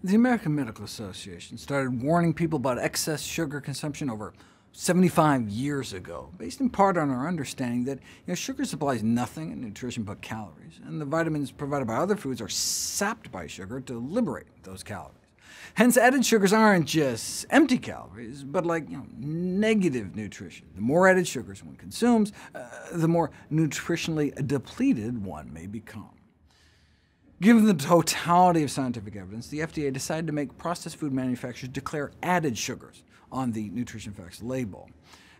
The American Medical Association started warning people about excess sugar consumption over 75 years ago, based in part on our understanding that sugar supplies nothing in nutrition but calories, and the vitamins provided by other foods are sapped by sugar to liberate those calories. Hence, added sugars aren't just empty calories, but like negative nutrition. The more added sugars one consumes, the more nutritionally depleted one may become. Given the totality of scientific evidence, the FDA decided to make processed food manufacturers declare added sugars on the nutrition facts label.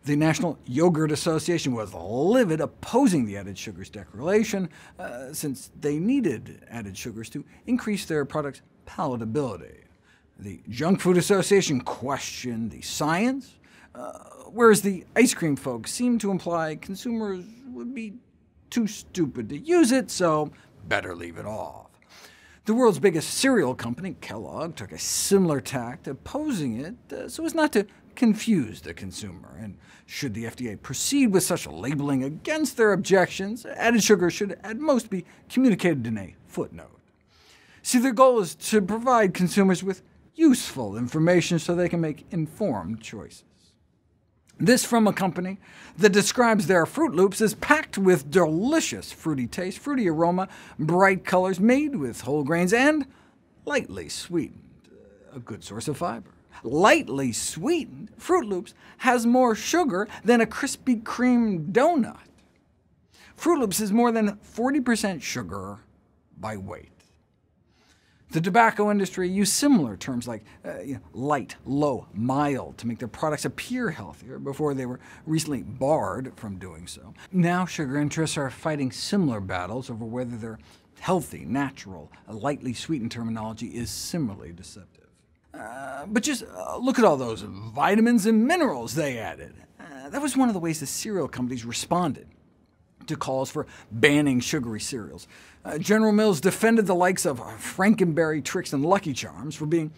The National Yogurt Association was livid, opposing the added sugars declaration, since they needed added sugars to increase their product's palatability. The Junk Food Association questioned the science, whereas the ice cream folks seemed to imply consumers would be too stupid to use it, so better leave it off. The world's biggest cereal company, Kellogg, took a similar tack, opposing it so as not to confuse the consumer. And should the FDA proceed with such labeling against their objections, added sugar should at most be communicated in a footnote. See, their goal is to provide consumers with useful information so they can make informed choices. This from a company that describes their Froot Loops as packed with delicious fruity taste, fruity aroma, bright colors, made with whole grains, and lightly sweetened, a good source of fiber. Lightly sweetened, Froot Loops has more sugar than a Krispy Kreme donut. Froot Loops is more than 40% sugar by weight. The tobacco industry used similar terms like light, low, mild to make their products appear healthier before they were recently barred from doing so. Now sugar interests are fighting similar battles over whether their healthy, natural, lightly sweetened terminology is similarly deceptive. But just look at all those vitamins and minerals they added. That was one of the ways the cereal companies responded to calls for banning sugary cereals. General Mills defended the likes of Frankenberry, Trix, and Lucky Charms for being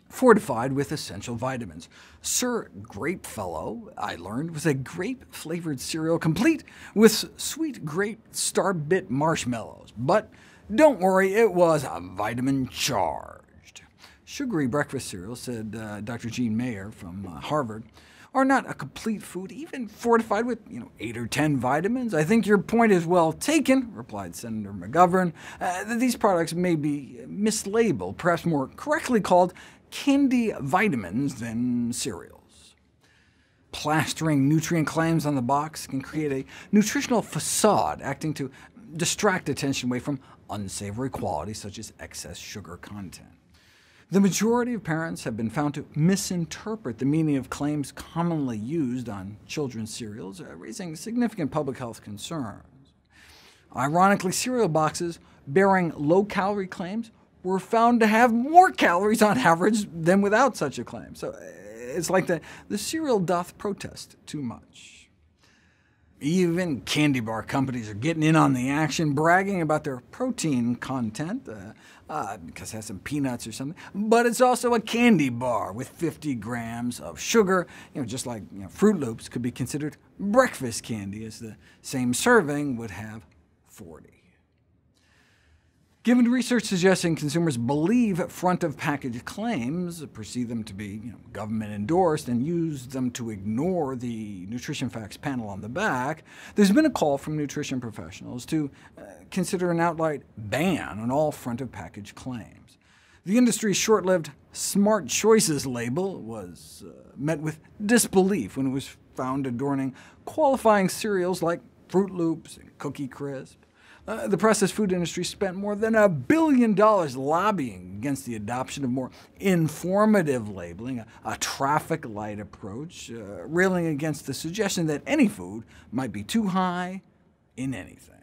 fortified with essential vitamins. Sir Grapefellow, I learned, was a grape-flavored cereal complete with sweet grape star-bit marshmallows. But don't worry, it was vitamin-charged. Sugary breakfast cereals, said Dr. Jean Mayer from Harvard, are not a complete food, even fortified with 8 or 10 vitamins. I think your point is well taken, replied Senator McGovern, that these products may be mislabeled, perhaps more correctly called candy vitamins than cereals. Plastering nutrient claims on the box can create a nutritional facade, acting to distract attention away from unsavory qualities such as excess sugar content. The majority of parents have been found to misinterpret the meaning of claims commonly used on children's cereals, raising significant public health concerns. Ironically, cereal boxes bearing low-calorie claims were found to have more calories on average than without such a claim. So it's like the cereal doth protest too much. Even candy bar companies are getting in on the action, bragging about their protein content, because it has some peanuts or something. But it's also a candy bar with 50 grams of sugar, just like Froot Loops could be considered breakfast candy, as the same serving would have 40. Given research suggesting consumers believe front-of-package claims, perceive them to be government-endorsed, and use them to ignore the nutrition facts panel on the back, there's been a call from nutrition professionals to consider an outright ban on all front-of-package claims. The industry's short-lived Smart Choices label was met with disbelief when it was found adorning qualifying cereals like Froot Loops and Cookie Crisp. The processed food industry spent more than $1 billion lobbying against the adoption of more informative labeling, a traffic light approach, railing against the suggestion that any food might be too high in anything.